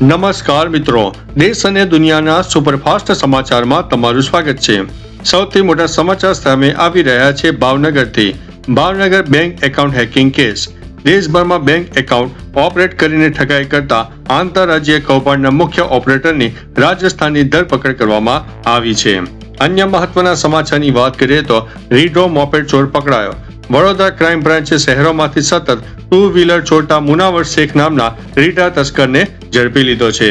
નમસ્કાર મિત્રો, દેશ અને દુનિયાના સુપરફાસ્ટ સમાચારમાં તમારું સ્વાગત છે। સૌથી મોટા સમાચાર સામે આવી રહ્યા છે ભાવનગરથી। Bhavnagar bank account hacking case. દેશભરમાં બેંક એકાઉન્ટ ઓપરેટ કરીને ઠગાઈ કરતા આંતરરાજ્ય કૌભાંડના મુખ્ય ઓપરેટરની રાજસ્થાનની ધરપકડ કરવામાં આવી છે। અન્ય મહત્વના સમાચારની વાત કરીએ તો રીઢો મોપેડ ચોર પકડાયો। વડોદરા ક્રાઇમ બ્રાન્ચે શહેરોમાંથી સતત ટુ વ્હીલર ચોરતા મુનાવર શેખ નામના રીઢા તસ્કરને ઝડપી લીધો છે।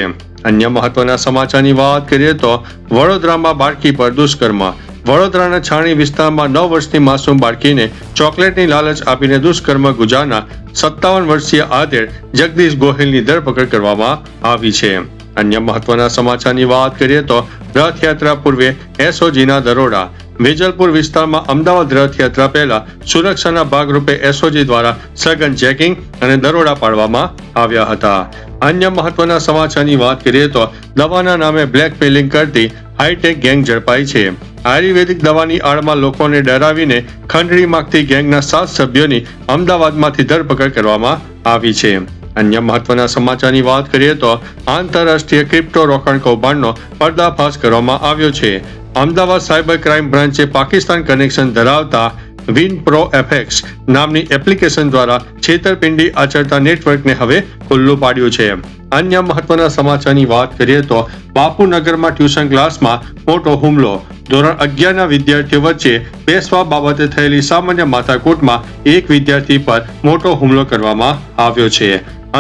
અન્ય મહત્વના સમાચારની વાત કરીએ તો વડોદરામાં બાળકી પર દુષ્કર્મ। વડોદરાના છાણી વિસ્તારમાં 9 વર્ષની માસૂમ બાળકીને ચોકલેટની લાલચ આપીને દુષ્કર્મ ગુજારનાર 57 વર્ષીય આધેડ જગદીશ ગોહિલની ધરપકડ કરવામાં આવી છે। અન્ય મહત્વના સમાચારની વાત કરીએ તો રથયાત્રા પૂર્વે એસઓજીના દરોડા। વેજલપુર વિસ્તારમાં અમદાવાદ રથયાત્રા પહેલા સુરક્ષાના ભાગરૂપે એસઓજી દ્વારા સઘન ચેકિંગ અને દરોડા પાડવામાં આવ્યા હતા। અન્ય મહત્વના સમાચારની વાત કરીએ તો દવાના નામે બ્લેકમેલિંગ કરતી હાઈટેક ગેંગ ઝડપાઈ છે। આયુર્વેદિક દવાની આડમાં લોકોને ડરાવીને ખંડણી માંગતી ગેંગના 7 સભ્યોની અમદાવાદમાંથી ધરપકડ કરવામાં આવી છે। અન્ય મહત્વના સમાચારની વાત કરીએ તો આંતરરાષ્ટ્રીય ક્રિપ્ટો રોકાણ કૌભાંડનો પર્દાફાશ કરવામાં આવ્યો છે। અમદાવાદ સાયબર ક્રાઇમ બ્રાન્ચે પાકિસ્તાન કનેક્શન ધરાવતા વિનપ્રો એફએક્સ નામની એપ્લિકેશન દ્વારા છેતરપિંડી આચરતા નેટવર્કને હવે ખુલ્લું પાડ્યું છે। અન્ય મહત્વના સમાચારની વાત કરીએ તો બાપુનગરમાં ટ્યુશન ક્લાસમાં મોટો હુમલો। ધોરણ 11ના વિદ્યાર્થીઓ વચ્ચે બેસવા બાબતે થયેલી સામાન્ય માથાકૂટમાં એક વિદ્યાર્થી પર મોટો હુમલો કરવામાં આવ્યો છે।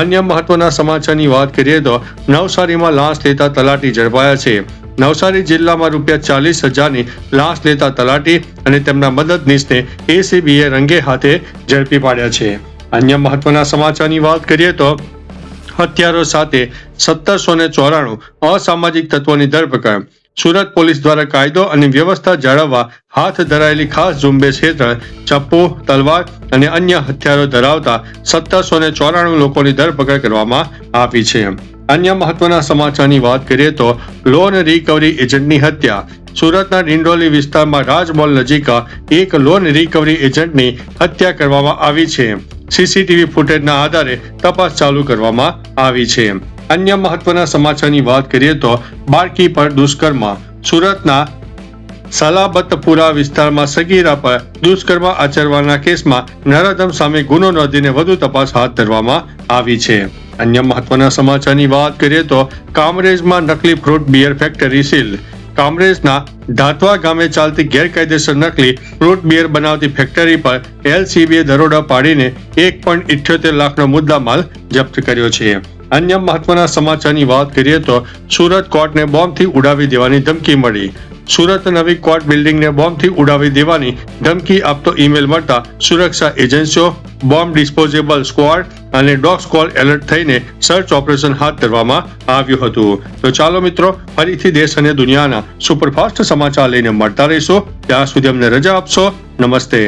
અન્ય મહત્વના સમાચારની વાત કરીએ તો નવસારીમાં લાંચ લેતા તલાટી ઝડપાયા છે। નવસારી જિલ્લામાં ₹40,000ની લાંચ લેતા તલાટી અને તેમના મદદનીશને એસીબીએ રંગે હાથે ઝડપી પાડ્યા છે। અન્ય મહત્વના સમાચારની વાત કરીએ તો હથિયારો સાથે 1794 અસામાજિક તત્વોની ધરપકડ। સુરત પોલીસ દ્વારા કાયદો અને વ્યવસ્થા જાળવવા હાથ ધરાયેલી ખાસ ઝુંબેશ હેઠળ ચપ્પુ, તલવાર અને અન્ય હથિયારો ધરાવતા 1794 લોકોની ધરપકડ કરવામાં આવી છે। અન્ય મહત્વના સમાચારની વાત કરીએ તો લોન રિકવરી એજન્ટની હત્યા। સુરતના ડિંડોલી વિસ્તારમાં રાજમોલ નજીક એક લોન રિકવરી એજન્ટની હત્યા કરવામાં આવી છે। સીસીટીવી ફૂટેજના આધારે તપાસ ચાલુ કરવામાં આવી છે। અન્ય મહત્વના સમાચારની વાત કરીએ તો બાળકી પર દુષ્કર્મ। સુરતના સલાબતપુરા વિસ્તારમાં સગીરા પર દુષ્કર્મ આચરવાના કેસમાં નરાધમ સામે ગુનો નોંધીને વધુ તપાસ હાથ ધરવામાં આવી છે। અન્ય મહત્વના સમાચારની વાત કરીએ તો કામરેજમાં નકલી ફ્રૂટ બિયર ફેક્ટરી સીલ। કામરેજના ધાતવા ગામે ચાલતી ગેરકાયદેસર નકલી ફ્રૂટ બિયર બનાવતી ફેક્ટરી પર એલસીબીએ દરોડા પાડીને 1.78 લાખનો મુદ્દામાલ જપ્ત કર્યો છે। અન્ય મહત્વના સમાચારની વાત કરીએ તો સુરત કોર્ટને બોમ્બથી ઉડાવી દેવાની ધમકી મળી। સુરત નવી કોર્ટ બિલ્ડિંગને બોમ્બથી ઉડાવી દેવાની ધમકી આપતો ઈમેલ મળતા સુરક્ષા એજન્સીઓ, બોમ્બ ડિસ્પોઝેબલ સ્ક્વોડ અને ડોગ સ્ક્વોડ એલર્ટ થઈને સર્ચ ઓપરેશન હાથ ધરવામાં આવ્યું હતું। તો ચાલો મિત્રો, ફરીથી દેશ અને દુનિયાના સુપરફાસ્ટ સમાચાર લઈને મળતા રહીશું। ત્યાં સુધી અમને રજા આપશો। નમસ્તે।